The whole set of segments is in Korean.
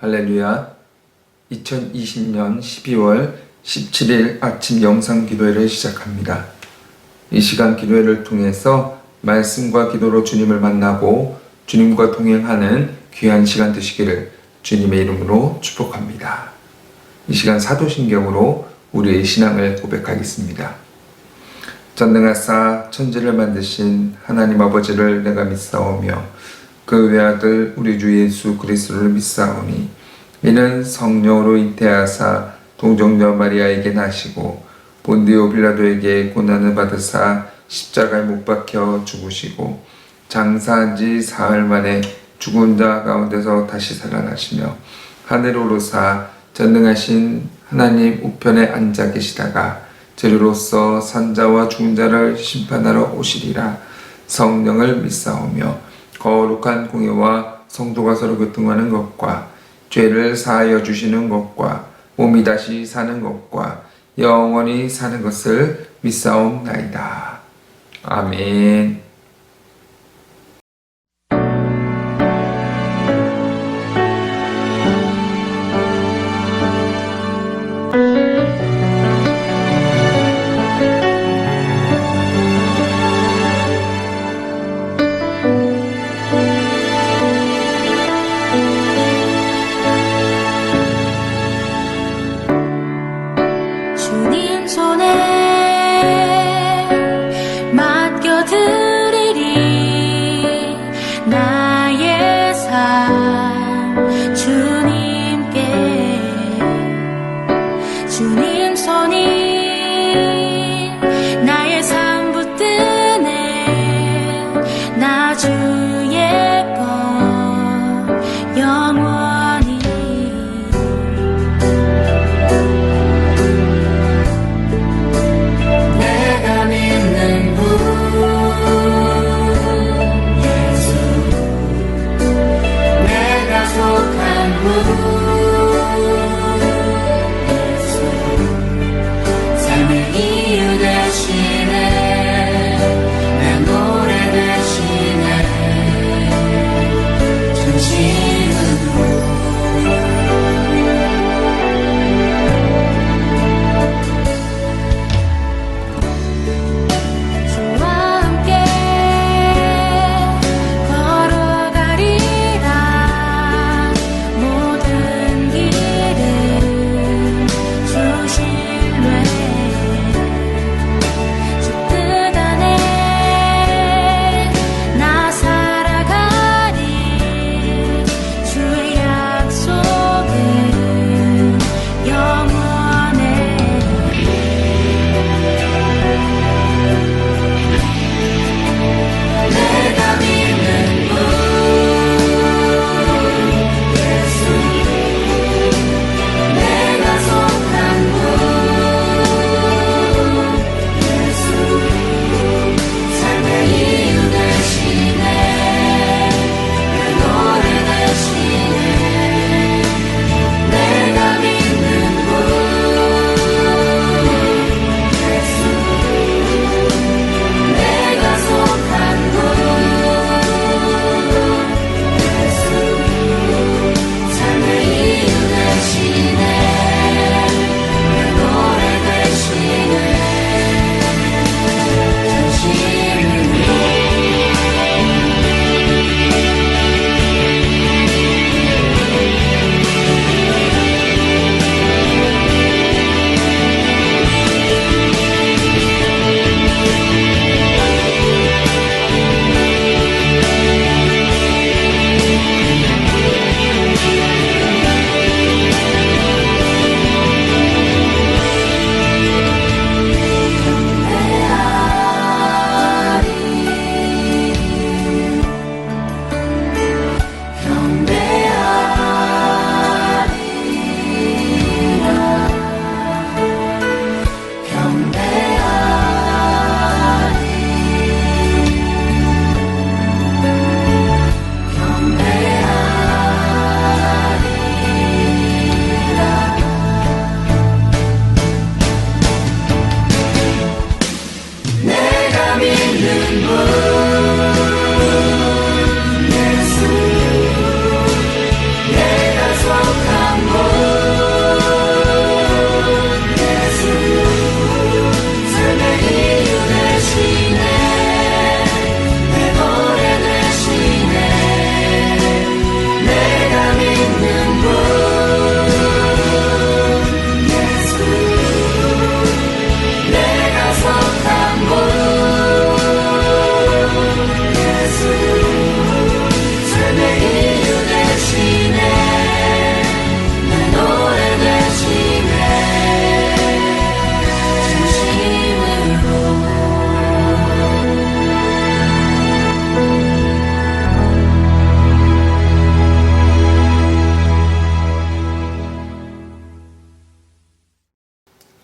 할렐루야. 2020년 12월 17일 아침 영상 기도회를 시작합니다. 이 시간 기도회를 통해서 말씀과 기도로 주님을 만나고 주님과 동행하는 귀한 시간 되시기를 주님의 이름으로 축복합니다. 이 시간 사도신경으로 우리의 신앙을 고백하겠습니다. 전능하사 천지를 만드신 하나님 아버지를 내가 믿사오며 그 외아들 우리 주 예수 그리스도를 믿사오니 이는 성령으로 잉태하사 동정녀 마리아에게 나시고 본디오 빌라도에게 고난을 받으사 십자가에 못 박혀 죽으시고 장사한 지 사흘 만에 죽은 자 가운데서 다시 살아나시며 하늘 오르사 전능하신 하나님 우편에 앉아 계시다가 저리로서 산자와 죽은 자를 심판하러 오시리라. 성령을 믿사오며 거룩한 공예와 성도가 서로 교통하는 것과 죄를 사하여 주시는 것과 몸이 다시 사는 것과 영원히 사는 것을 믿사옵나이다. 아멘. 주님 손에 맡겨드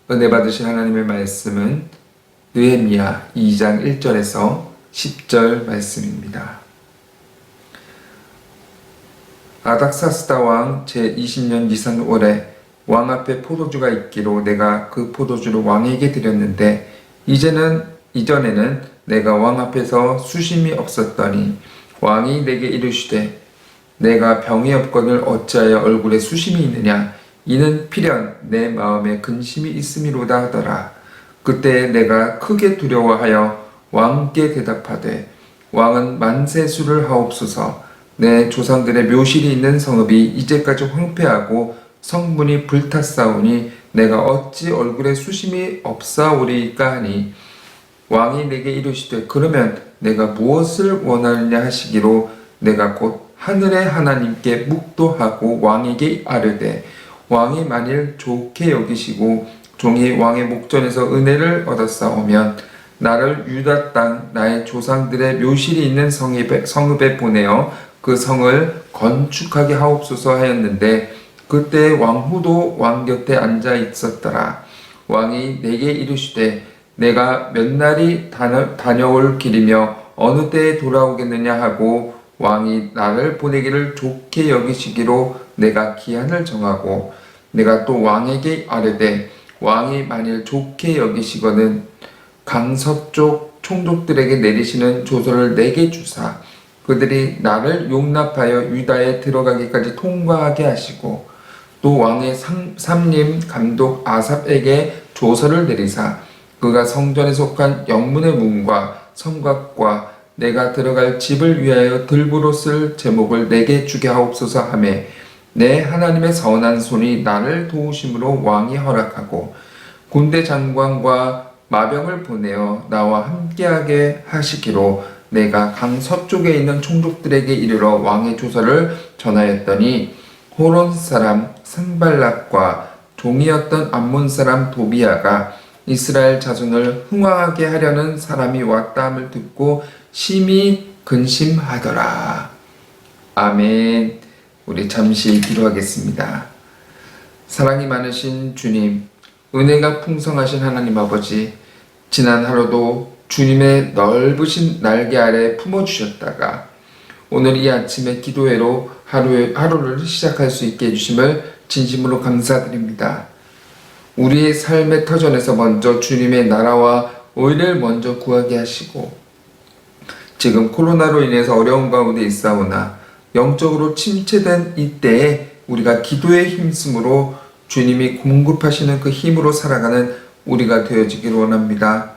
은혜 받으신 하나님의 말씀은 느헤미야 2장 1절에서 10절 말씀입니다. 아닥사스다 왕 제20년 니산월에 왕 앞에 포도주가 있기로 내가 그 포도주를 왕에게 드렸는데 이전에는 내가 왕 앞에서 수심이 없었더니 왕이 내게 이르시되 내가 병이 없거늘 어찌하여 얼굴에 수심이 있느냐 이는 필연 내 마음에 근심이 있음이로다 하더라. 그때 내가 크게 두려워하여 왕께 대답하되 왕은 만세수를 하옵소서. 내 조상들의 묘실이 있는 성읍이 이제까지 황폐하고 성문이 불탔사오니 내가 어찌 얼굴에 수심이 없사오리까 하니 왕이 내게 이르시되 그러면 내가 무엇을 원하느냐 하시기로 내가 곧 하늘의 하나님께 묵도하고 왕에게 아뢰되 왕이 만일 좋게 여기시고 종이 왕의 목전에서 은혜를 얻었사오면 나를 유다 땅 나의 조상들의 묘실이 있는 성읍에 보내어 그 성을 건축하게 하옵소서 하였는데 그때 왕후도 왕 곁에 앉아 있었더라. 왕이 내게 이르시되 내가 몇 날이 다녀올 길이며 어느 때에 돌아오겠느냐 하고 왕이 나를 보내기를 좋게 여기시기로 내가 기한을 정하고 내가 또 왕에게 아뢰되 왕이 만일 좋게 여기시거든 강서쪽 총독들에게 내리시는 조서를 내게 주사 그들이 나를 용납하여 유다에 들어가기까지 통과하게 하시고 또 왕의 삼림 감독 아삽에게 조서를 내리사 그가 성전에 속한 영문의 문과 성곽과 내가 들어갈 집을 위하여 들부로 쓸 제목을 내게 주게 하옵소서 하며 내 하나님의 선한 손이 나를 도우심으로 왕이 허락하고 군대 장관과 마병을 보내어 나와 함께하게 하시기로 내가 강 서쪽에 있는 총독들에게 이르러 왕의 조서를 전하였더니 호론 사람 산발락과 종이었던 암몬 사람 도비아가 이스라엘 자손을 흥왕하게 하려는 사람이 왔다함을 듣고 심히 근심하더라. 아멘. 우리 잠시 기도하겠습니다. 사랑이 많으신 주님, 은혜가 풍성하신 하나님 아버지, 지난 하루도 주님의 넓으신 날개 아래 품어주셨다가 오늘 이 아침에 기도회로 하루를 시작할 수 있게 해주심을 진심으로 감사드립니다. 우리의 삶의 터전에서 먼저 주님의 나라와 의를 먼저 구하게 하시고 지금 코로나로 인해서 어려운 가운데 있사오나 영적으로 침체된 이때에 우리가 기도에 힘쓰므로 주님이 공급하시는 그 힘으로 살아가는 우리가 되어지길 원합니다.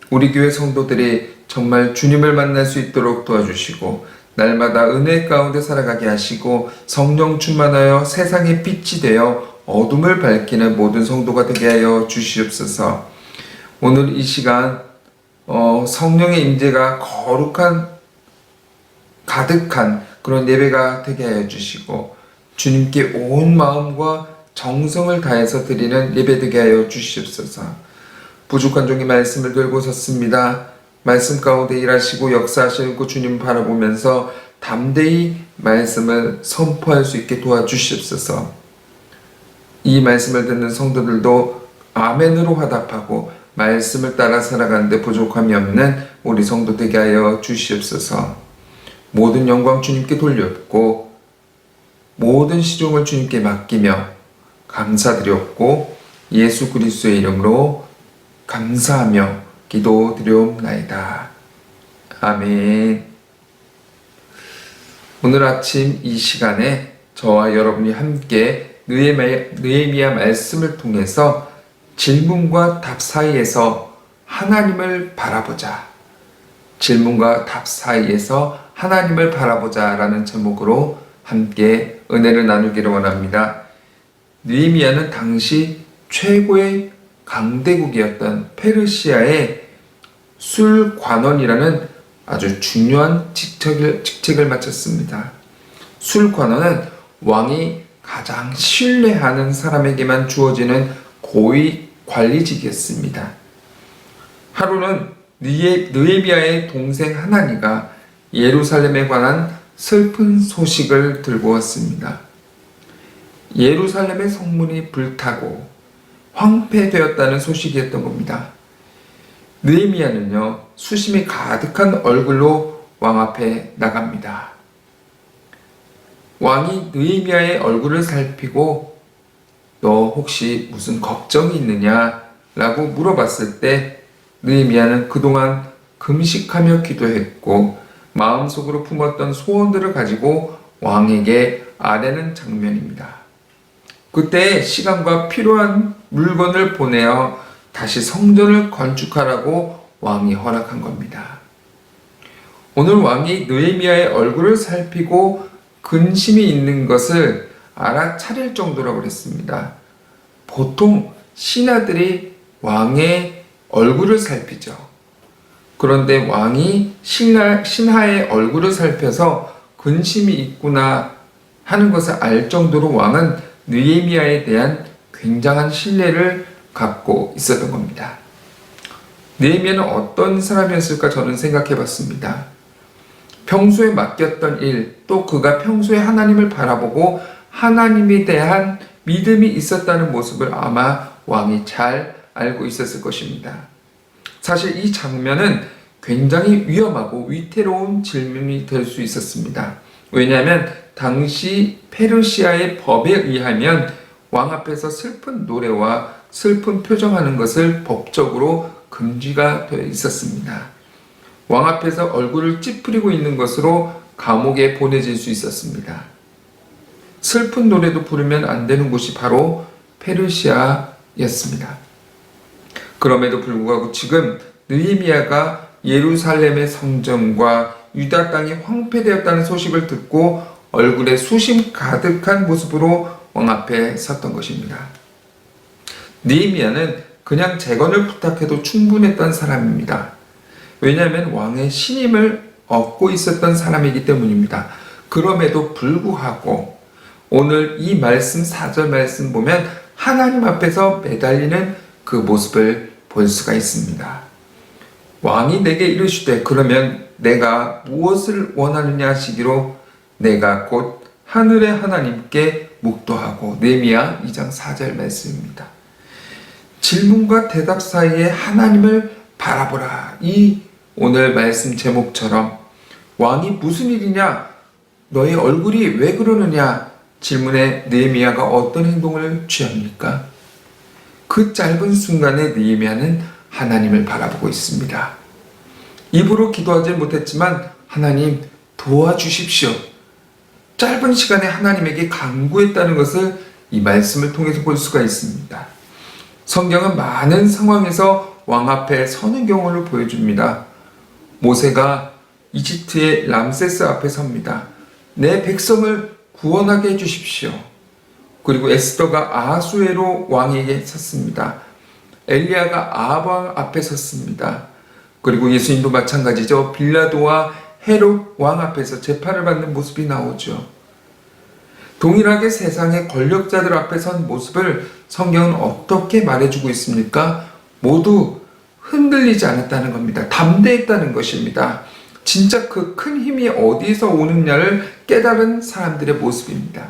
우리 교회 성도들이 정말 주님을 만날 수 있도록 도와주시고 날마다 은혜 가운데 살아가게 하시고 성령 충만하여 세상의 빛이 되어 어둠을 밝히는 모든 성도가 되게 하여 주시옵소서. 오늘 이 시간 성령의 임재가 가득한 그런 예배가 되게 하여 주시고 주님께 온 마음과 정성을 다해서 드리는 예배 되게 하여 주시옵소서. 부족한 종이 말씀을 들고 섰습니다. 말씀 가운데 일하시고 역사하시는 그 주님 바라보면서 담대히 말씀을 선포할 수 있게 도와주시옵소서. 이 말씀을 듣는 성도들도 아멘으로 화답하고 말씀을 따라 살아가는데 부족함이 없는 우리 성도 되게 하여 주시옵소서. 모든 영광 주님께 돌렸고 모든 시종을 주님께 맡기며 감사드렸고 예수 그리스도의 이름으로 감사하며 기도드리옵나이다. 아멘. 오늘 아침 이 시간에 저와 여러분이 함께 느헤미야 말씀을 통해서 질문과 답 사이에서 하나님을 바라보자. 질문과 답 사이에서 하나님을 바라보자 라는 제목으로 함께 은혜를 나누기를 원합니다. 느헤미야는 당시 최고의 강대국이었던 페르시아의 술관원이라는 아주 중요한 직책을 마쳤습니다. 술관원은 왕이 가장 신뢰하는 사람에게만 주어지는 고위 관리직이었습니다. 하루는 느헤미야의 동생 하나니가 예루살렘에 관한 슬픈 소식을 들고 왔습니다. 예루살렘의 성문이 불타고 황폐되었다는 소식이었던 겁니다. 느헤미야는요, 수심이 가득한 얼굴로 왕 앞에 나갑니다. 왕이 느헤미야의 얼굴을 살피고 너 혹시 무슨 걱정이 있느냐? 라고 물어봤을 때 느헤미야는 그동안 금식하며 기도했고 마음속으로 품었던 소원들을 가지고 왕에게 아뢰는 장면입니다. 그때 시간과 필요한 물건을 보내어 다시 성전을 건축하라고 왕이 허락한 겁니다. 오늘 왕이 느헤미야의 얼굴을 살피고 근심이 있는 것을 알아차릴 정도라고 그랬습니다. 보통 신하들이 왕의 얼굴을 살피죠. 그런데 왕이 신하의 얼굴을 살펴서 근심이 있구나 하는 것을 알 정도로 왕은 느헤미야에 대한 굉장한 신뢰를 갖고 있었던 겁니다. 느헤미야는 어떤 사람이었을까 저는 생각해 봤습니다. 평소에 맡겼던 일, 또 그가 평소에 하나님을 바라보고 하나님에 대한 믿음이 있었다는 모습을 아마 왕이 잘 알고 있었을 것입니다. 사실 이 장면은 굉장히 위험하고 위태로운 질문이 될 수 있었습니다. 왜냐하면 당시 페르시아의 법에 의하면 왕 앞에서 슬픈 노래와 슬픈 표정하는 것을 법적으로 금지가 되어 있었습니다. 왕 앞에서 얼굴을 찌푸리고 있는 것으로 감옥에 보내질 수 있었습니다. 슬픈 노래도 부르면 안 되는 곳이 바로 페르시아였습니다. 그럼에도 불구하고 지금 느헤미야가 예루살렘의 성전과 유다 땅이 황폐되었다는 소식을 듣고 얼굴에 수심 가득한 모습으로 왕 앞에 섰던 것입니다. 느헤미야는 그냥 재건을 부탁해도 충분했던 사람입니다. 왜냐하면 왕의 신임을 얻고 있었던 사람이기 때문입니다. 그럼에도 불구하고 오늘 이 말씀 4절 말씀 보면 하나님 앞에서 매달리는 그 모습을 볼 수가 있습니다. 왕이 내게 이르시되 그러면 내가 무엇을 원하느냐 하시기로 내가 곧 하늘의 하나님께 묵도하고. 느헤미야 2장 4절 말씀입니다. 질문과 대답 사이에 하나님을 바라보라. 이 오늘 말씀 제목처럼 왕이 무슨 일이냐? 너의 얼굴이 왜 그러느냐? 질문에 느헤미야가 어떤 행동을 취합니까? 그 짧은 순간에 느헤미야는 하나님을 바라보고 있습니다. 입으로 기도하지 못했지만 하나님 도와주십시오. 짧은 시간에 하나님에게 간구했다는 것을 이 말씀을 통해서 볼 수가 있습니다. 성경은 많은 상황에서 왕 앞에 서는 경우를 보여줍니다. 모세가 이집트의 람세스 앞에 섭니다. 내 백성을 구원하게 해주십시오. 그리고 에스더가 아하수에로 왕에게 섰습니다. 엘리야가 아합 왕 앞에 섰습니다. 그리고 예수님도 마찬가지죠. 빌라도와 헤롯 왕 앞에서 재판을 받는 모습이 나오죠. 동일하게 세상의 권력자들 앞에 선 모습을 성경은 어떻게 말해주고 있습니까? 모두 흔들리지 않았다는 겁니다. 담대했다는 것입니다. 진짜 그 큰 힘이 어디서 오느냐를 깨달은 사람들의 모습입니다.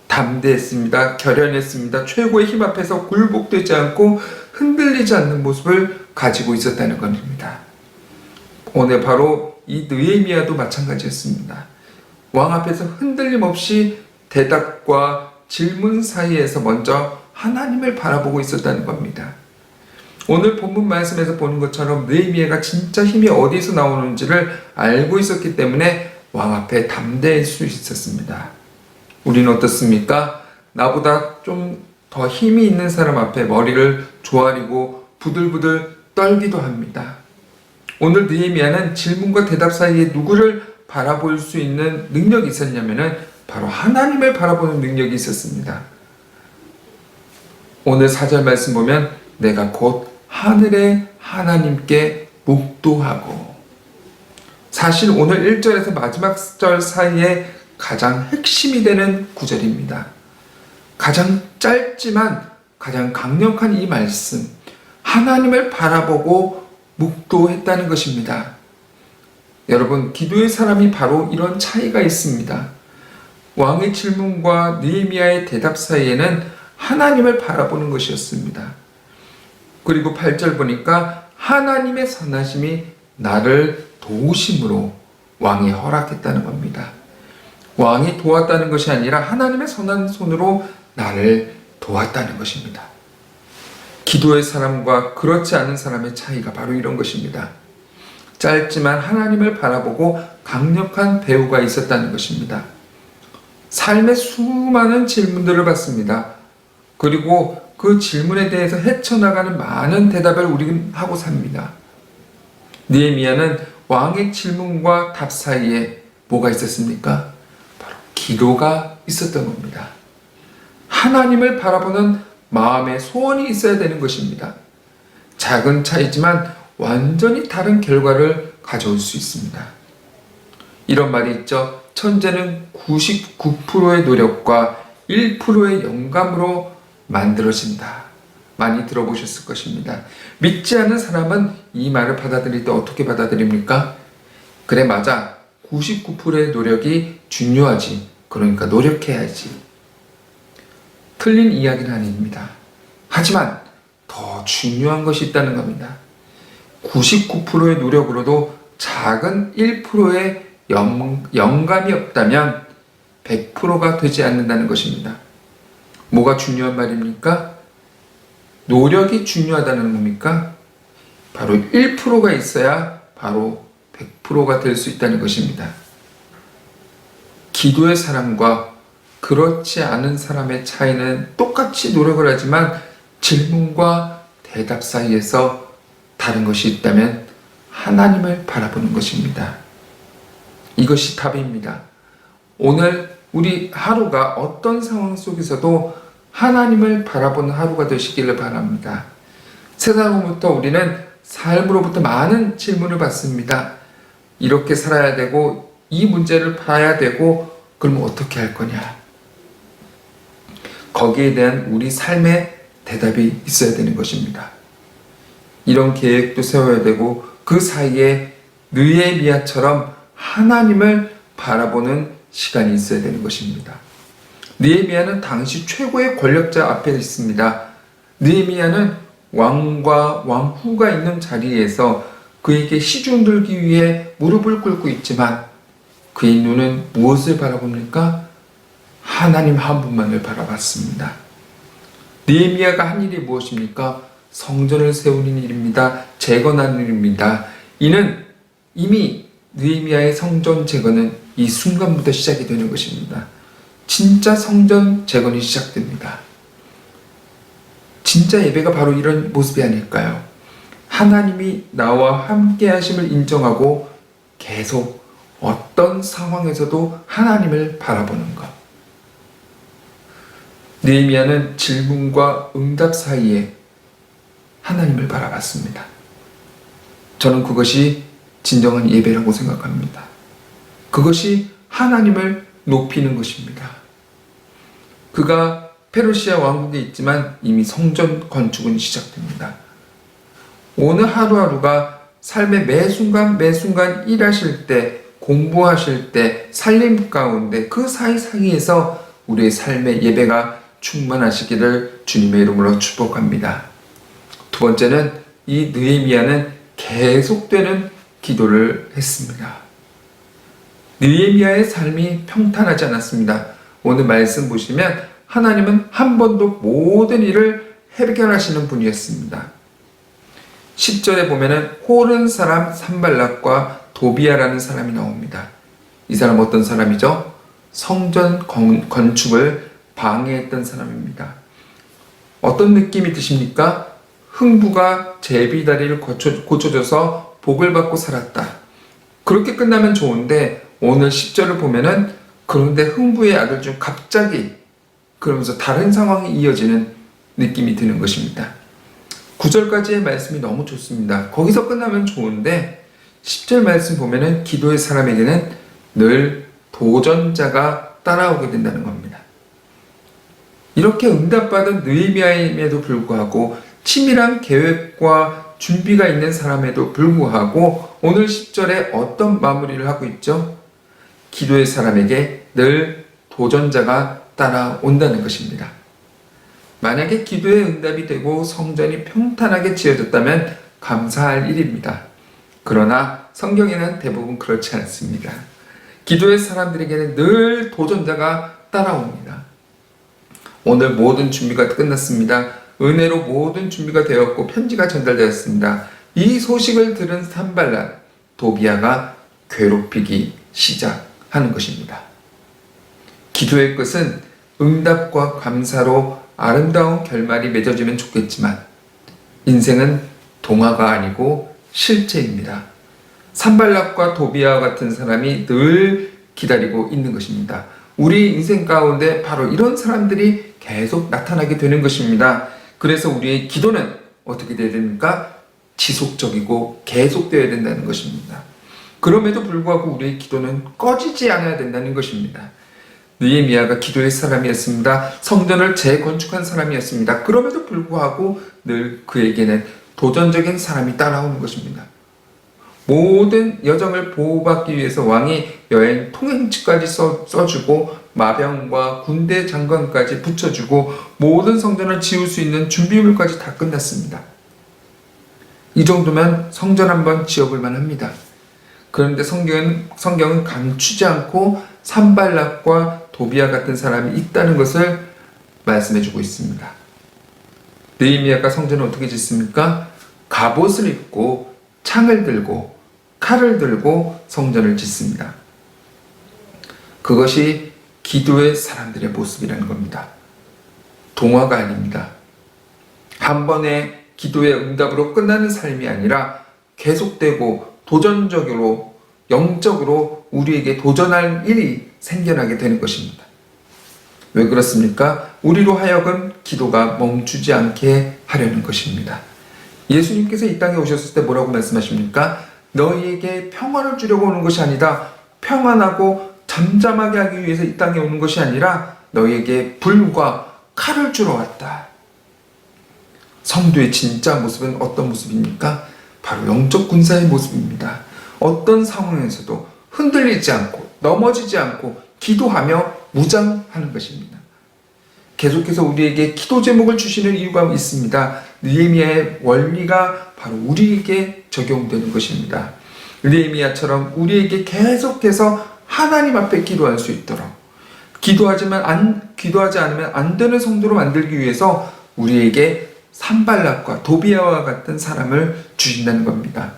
담대했습니다. 결연했습니다. 최고의 힘 앞에서 굴복되지 않고 흔들리지 않는 모습을 가지고 있었다는 겁니다. 오늘 바로 이 느헤미야도 마찬가지였습니다. 왕 앞에서 흔들림 없이 대답과 질문 사이에서 먼저 하나님을 바라보고 있었다는 겁니다. 오늘 본문 말씀에서 보는 것처럼 느헤미야가 진짜 힘이 어디서 나오는지를 알고 있었기 때문에 왕 앞에 담대할 수 있었습니다. 우리는 어떻습니까? 나보다 좀 더 힘이 있는 사람 앞에 머리를 조아리고 부들부들 떨기도 합니다. 오늘 느헤미야는 질문과 대답 사이에 누구를 바라볼 수 있는 능력이 있었냐면은 바로 하나님을 바라보는 능력이 있었습니다. 오늘 4절 말씀 보면 내가 곧 하늘의 하나님께 묵도하고. 사실 오늘 1절에서 마지막 절 사이에 가장 핵심이 되는 구절입니다. 가장 짧지만 가장 강력한 이 말씀, 하나님을 바라보고 묵도했다는 것입니다. 여러분, 기도의 사람이 바로 이런 차이가 있습니다. 왕의 질문과 느헤미야의 대답 사이에는 하나님을 바라보는 것이었습니다. 그리고 8절 보니까 하나님의 선하심이 나를 도우심으로 왕이 허락했다는 겁니다. 왕이 도왔다는 것이 아니라 하나님의 선한 손으로 나를 도왔다는 것입니다. 기도의 사람과 그렇지 않은 사람의 차이가 바로 이런 것입니다. 짧지만 하나님을 바라보고 강력한 배우가 있었다는 것입니다. 삶의 수많은 질문들을 받습니다. 그리고 그 질문에 대해서 헤쳐나가는 많은 대답을 우리는 하고 삽니다. 느헤미야는 왕의 질문과 답 사이에 뭐가 있었습니까? 바로 기도가 있었던 겁니다. 하나님을 바라보는 마음의 소원이 있어야 되는 것입니다. 작은 차이지만 완전히 다른 결과를 가져올 수 있습니다. 이런 말이 있죠. 천재는 99%의 노력과 1%의 영감으로 만들어진다. 많이 들어보셨을 것입니다. 믿지 않는 사람은 이 말을 받아들일 때 어떻게 받아들입니까? 그래, 맞아. 99%의 노력이 중요하지. 그러니까 노력해야지. 틀린 이야기는 아닙니다. 하지만 더 중요한 것이 있다는 겁니다. 99%의 노력으로도 작은 1%의 영감이 없다면 100%가 되지 않는다는 것입니다. 뭐가 중요한 말입니까? 노력이 중요하다는 겁니까? 바로 1%가 있어야 바로 100%가 될 수 있다는 것입니다. 기도의 사람과 그렇지 않은 사람의 차이는 똑같이 노력을 하지만 질문과 대답 사이에서 다른 것이 있다면 하나님을 바라보는 것입니다. 이것이 답입니다. 오늘 우리 하루가 어떤 상황 속에서도 하나님을 바라보는 하루가 되시기를 바랍니다. 세상으로부터 우리는 삶으로부터 많은 질문을 받습니다. 이렇게 살아야 되고 이 문제를 봐야 되고 그러면 어떻게 할 거냐? 거기에 대한 우리 삶의 대답이 있어야 되는 것입니다. 이런 계획도 세워야 되고 그 사이에 느헤미야처럼 하나님을 바라보는 시간이 있어야 되는 것입니다. 느헤미야는 당시 최고의 권력자 앞에 있습니다. 느헤미야는 왕과 왕후가 있는 자리에서 그에게 시중 들기 위해 무릎을 꿇고 있지만 그의 눈은 무엇을 바라봅니까? 하나님 한 분만을 바라봤습니다. 느헤미야가 한 일이 무엇입니까? 성전을 세우는 일입니다. 재건하는 일입니다. 이는 이미 느헤미야의 성전 재건은 이 순간부터 시작이 되는 것입니다. 진짜 성전 재건이 시작됩니다. 진짜 예배가 바로 이런 모습이 아닐까요? 하나님이 나와 함께 하심을 인정하고 계속 어떤 상황에서도 하나님을 바라보는 것. 느헤미야는 질문과 응답 사이에 하나님을 바라봤습니다. 저는 그것이 진정한 예배라고 생각합니다. 그것이 하나님을 높이는 것입니다. 그가 페르시아 왕국에 있지만 이미 성전 건축은 시작됩니다. 오늘 하루하루가 삶의 매 순간 일하실 때, 공부하실 때, 살림 가운데 그 사이사이에서 우리의 삶의 예배가 충만하시기를 주님의 이름으로 축복합니다. 두 번째는 이 느헤미야는 계속되는 기도를 했습니다. 느헤미야의 삶이 평탄하지 않았습니다. 오늘 말씀 보시면 하나님은 한 번도 모든 일을 해결하시는 분이었습니다. 10절에 보면은 호른 사람 산발락과 도비아라는 사람이 나옵니다. 이 사람 어떤 사람이죠? 성전 건축을 방해했던 사람입니다. 어떤 느낌이 드십니까? 흥부가 제비다리를 고쳐줘서 복을 받고 살았다. 그렇게 끝나면 좋은데 오늘 10절을 보면은 그런데 흥부의 아들 중 갑자기 그러면서 다른 상황이 이어지는 느낌이 드는 것입니다. 9절까지의 말씀이 너무 좋습니다. 거기서 끝나면 좋은데 10절 말씀 보면은 기도의 사람에게는 늘 도전자가 따라오게 된다는 겁니다. 이렇게 응답받은 느헤미야임에도 불구하고 치밀한 계획과 준비가 있는 사람에도 불구하고 오늘 10절에 어떤 마무리를 하고 있죠? 기도의 사람에게 늘 도전자가 따라온다는 것입니다. 만약에 기도의 응답이 되고 성전이 평탄하게 지어졌다면 감사할 일입니다. 그러나 성경에는 대부분 그렇지 않습니다. 기도의 사람들에게는 늘 도전자가 따라옵니다. 오늘 모든 준비가 끝났습니다. 은혜로 모든 준비가 되었고 편지가 전달되었습니다. 이 소식을 들은 산발랏, 도비아가 괴롭히기 시작하는 것입니다. 기도의 끝은 응답과 감사로 아름다운 결말이 맺어지면 좋겠지만 인생은 동화가 아니고 실제입니다. 산발락과 도비아와 같은 사람이 늘 기다리고 있는 것입니다. 우리 인생 가운데 바로 이런 사람들이 계속 나타나게 되는 것입니다. 그래서 우리의 기도는 어떻게 되어야 됩니까? 지속적이고 계속되어야 된다는 것입니다. 그럼에도 불구하고 우리의 기도는 꺼지지 않아야 된다는 것입니다. 느헤미야가 기도의 사람이었습니다. 성전을 재건축한 사람이었습니다. 그럼에도 불구하고 늘 그에게는 도전적인 사람이 따라오는 것입니다. 모든 여정을 보호받기 위해서 왕이 여행 통행지까지 써주고 마병과 군대 장관까지 붙여주고 모든 성전을 지을 수 있는 준비물까지 다 끝났습니다. 이 정도면 성전 한번 지어볼 만합니다. 그런데 성경은 감추지 않고 산발락과 도비아 같은 사람이 있다는 것을 말씀해주고 있습니다. 느헤미야가 성전을 어떻게 짓습니까? 갑옷을 입고 창을 들고 칼을 들고 성전을 짓습니다. 그것이 기도의 사람들의 모습이라는 겁니다. 동화가 아닙니다. 한 번의 기도의 응답으로 끝나는 삶이 아니라 계속되고 도전적으로 영적으로 우리에게 도전할 일이 생겨나게 되는 것입니다. 왜 그렇습니까? 우리로 하여금 기도가 멈추지 않게 하려는 것입니다. 예수님께서 이 땅에 오셨을 때 뭐라고 말씀하십니까? 너희에게 평안을 주려고 오는 것이 아니다. 평안하고 잠잠하게 하기 위해서 이 땅에 오는 것이 아니라 너희에게 불과 칼을 주러 왔다. 성도의 진짜 모습은 어떤 모습입니까? 바로 영적 군사의 모습입니다. 어떤 상황에서도 흔들리지 않고 넘어지지 않고 기도하며 무장하는 것입니다. 계속해서 우리에게 기도 제목을 주시는 이유가 있습니다. 느헤미야의 원리가 바로 우리에게 적용되는 것입니다. 느헤미야처럼 우리에게 계속해서 하나님 앞에 기도할 수 있도록 기도하지 않으면 안 되는 성도로 만들기 위해서 우리에게 산발락과 도비아와 같은 사람을 주신다는 겁니다.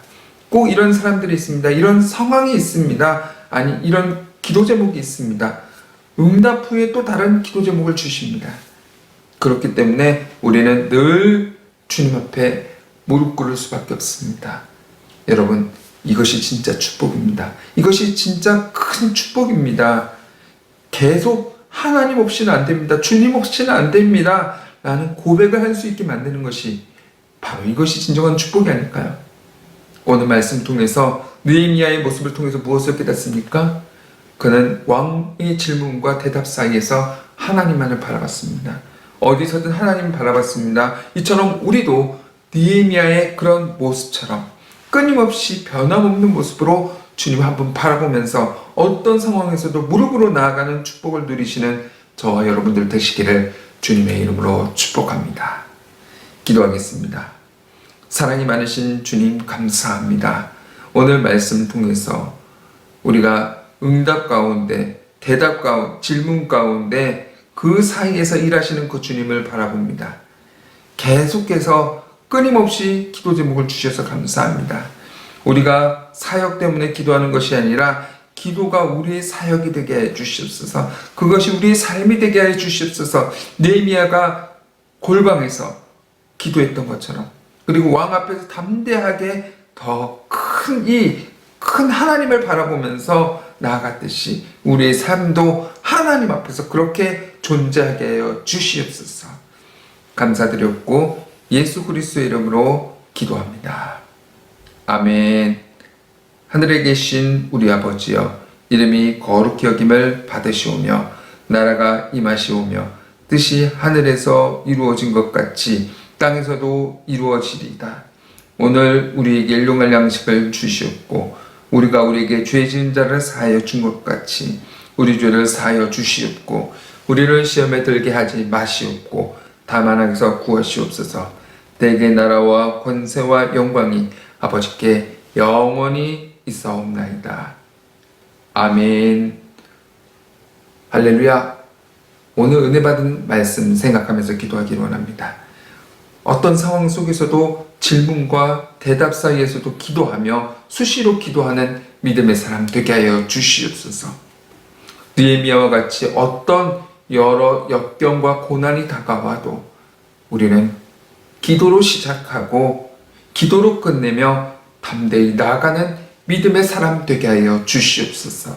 꼭 이런 사람들이 있습니다. 이런 상황이 있습니다. 아니 이런 기도 제목이 있습니다. 응답 후에 또 다른 기도 제목을 주십니다. 그렇기 때문에 우리는 늘 주님 앞에 무릎 꿇을 수밖에 없습니다. 여러분, 이것이 진짜 축복입니다. 이것이 진짜 큰 축복입니다. 계속 하나님 없이는 안 됩니다. 주님 없이는 안 됩니다. 라는 고백을 할 수 있게 만드는 것이 바로 이것이 진정한 축복이 아닐까요? 오늘 말씀 통해서 느헤미야의 모습을 통해서 무엇을 깨닫습니까? 그는 왕의 질문과 대답 사이에서 하나님만을 바라봤습니다. 어디서든 하나님을 바라봤습니다. 이처럼 우리도 느헤미야의 그런 모습처럼 끊임없이 변함없는 모습으로 주님 한번 바라보면서 어떤 상황에서도 무릎으로 나아가는 축복을 누리시는 저와 여러분들 되시기를 주님의 이름으로 축복합니다. 기도하겠습니다. 사랑이 많으신 주님 감사합니다. 오늘 말씀 통해서 우리가 응답 가운데, 대답 가운데, 질문 가운데 그 사이에서 일하시는 그 주님을 바라봅니다. 계속해서 끊임없이 기도 제목을 주셔서 감사합니다. 우리가 사역 때문에 기도하는 것이 아니라 기도가 우리의 사역이 되게 해 주시옵소서. 그것이 우리의 삶이 되게 해 주시옵소서. 느헤미야가 골방에서 기도했던 것처럼 그리고 왕 앞에서 담대하게 더 큰 하나님을 바라보면서 나아갔듯이 우리의 삶도 하나님 앞에서 그렇게 존재하게 하여 주시옵소서. 감사드렸고 예수 그리스도의 이름으로 기도합니다. 아멘. 하늘에 계신 우리 아버지여, 이름이 거룩히 여김을 받으시오며 나라가 임하시오며 뜻이 하늘에서 이루어진 것 같이 땅에서도 이루어지리이다. 오늘 우리에게 일용할 양식을 주시옵고 우리가 우리에게 죄 지은 자를 사하여 준 것 같이 우리 죄를 사하여 주시옵고 우리를 시험에 들게 하지 마시옵고 다만 악에서 구하시옵소서. 대개 나라와 권세와 영광이 아버지께 영원히 있사옵나이다. 아멘. 할렐루야. 오늘 은혜 받은 말씀 생각하면서 기도하기를 원합니다. 어떤 상황 속에서도 질문과 대답 사이에서도 기도하며 수시로 기도하는 믿음의 사람 되게 하여 주시옵소서. 느헤미야와 같이 어떤 여러 역경과 고난이 다가와도 우리는 기도로 시작하고 기도로 끝내며 담대히 나아가는 믿음의 사람 되게 하여 주시옵소서.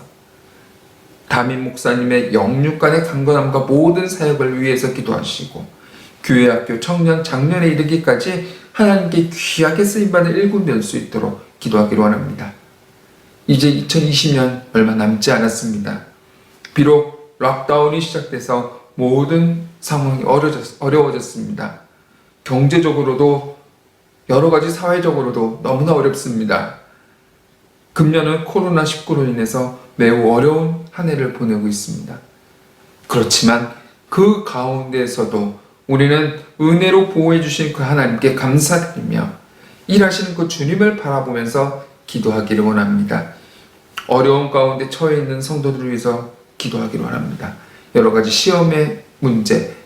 담임 목사님의 영육간의 강건함과 모든 사역을 위해서 기도하시고 교회, 학교, 청년, 장년에 이르기까지 하나님께 귀하게 쓰임받을 일꾼 될 수 있도록 기도하기로 원합니다. 이제 2020년 얼마 남지 않았습니다. 비록 락다운이 시작돼서 모든 상황이 어려워졌습니다. 경제적으로도 여러 가지 사회적으로도 너무나 어렵습니다. 금년은 코로나19로 인해서 매우 어려운 한 해를 보내고 있습니다. 그렇지만 그 가운데에서도 우리는 은혜로 보호해 주신 그 하나님께 감사드리며 일하시는 그 주님을 바라보면서 기도하기를 원합니다. 어려운 가운데 처해 있는 성도들을 위해서 기도하기를 원합니다. 여러 가지 시험의 문제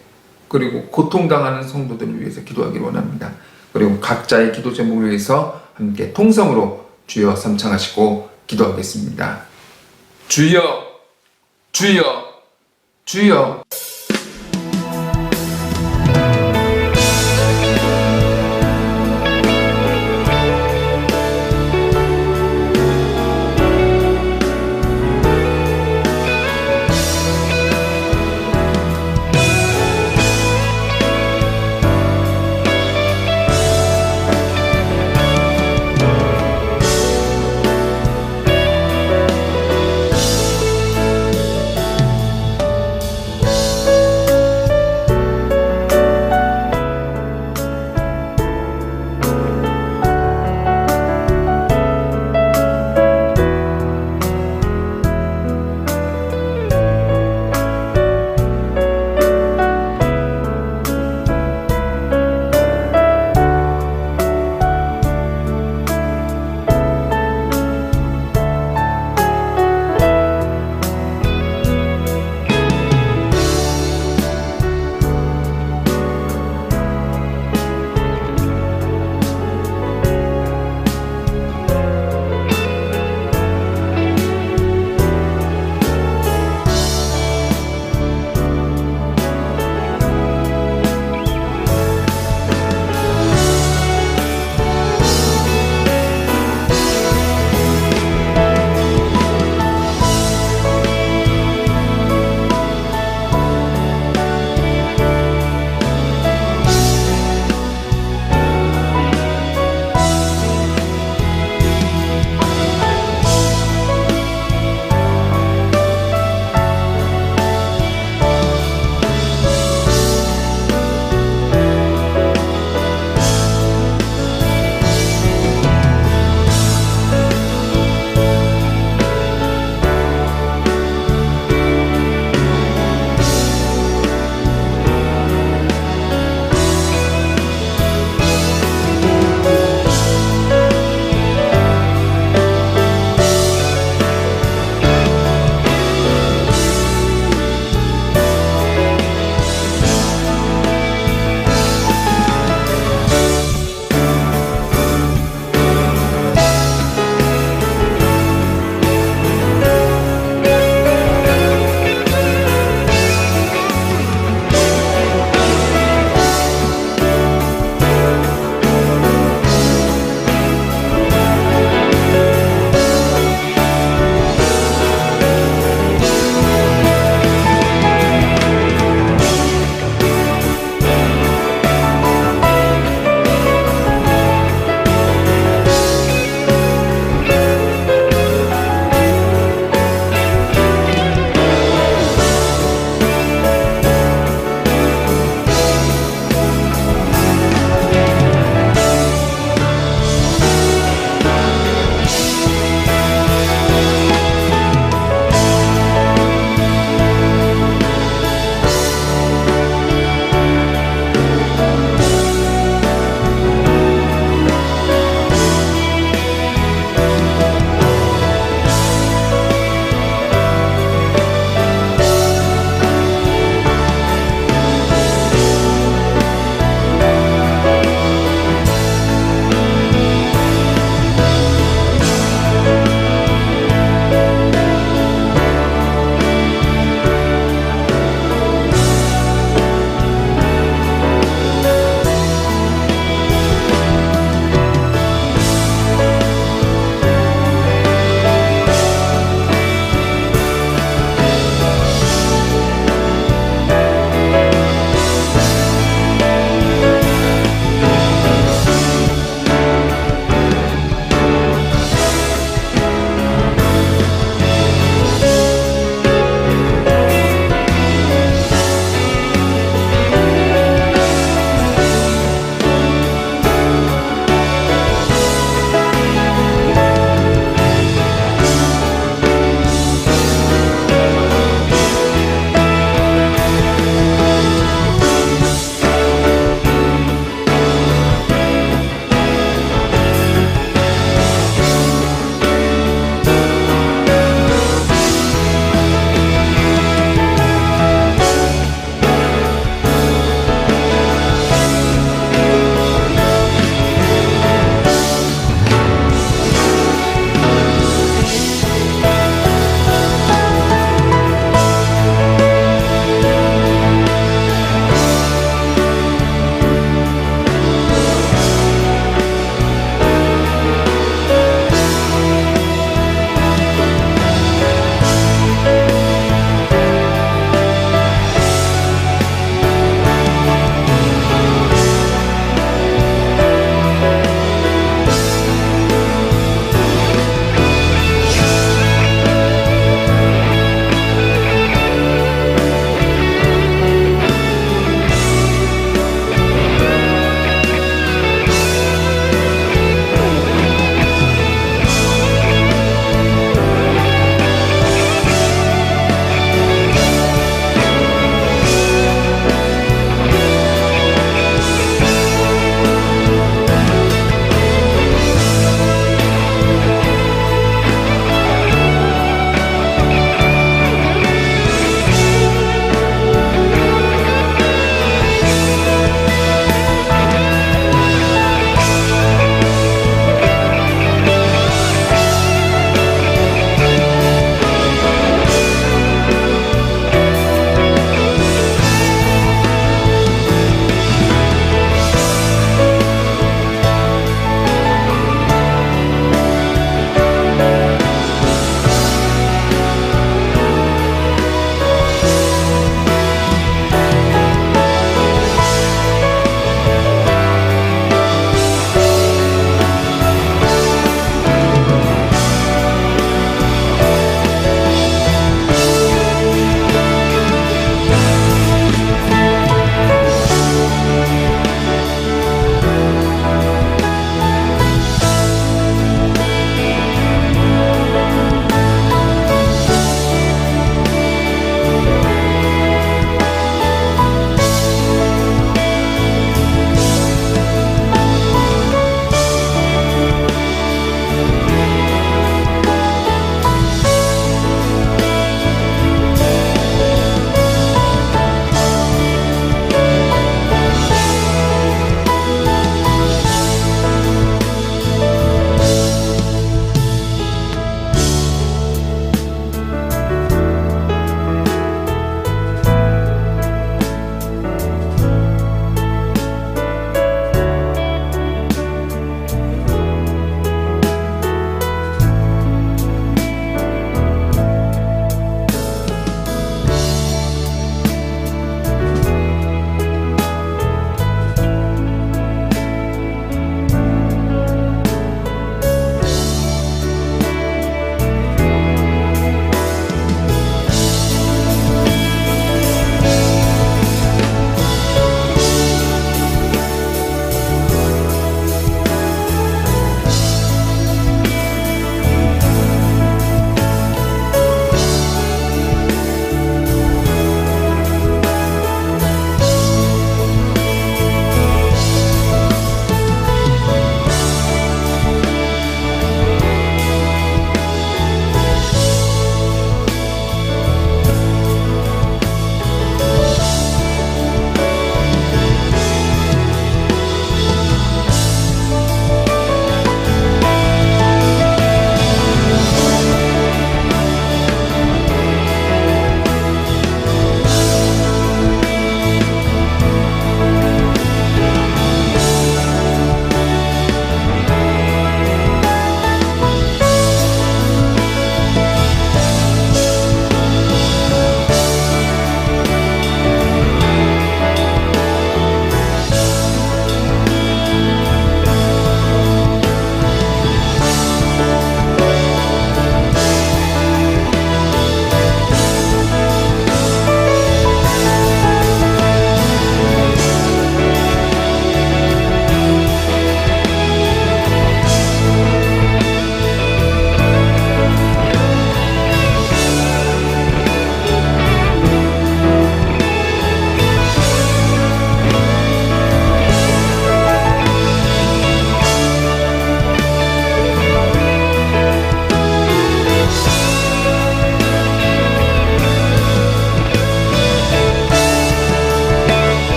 그리고 고통당하는 성도들을 위해서 기도하기를 원합니다. 그리고 각자의 기도 제목을 위해서 함께 통성으로 주여 삼창하시고 기도하겠습니다. 주여, 주여, 주여.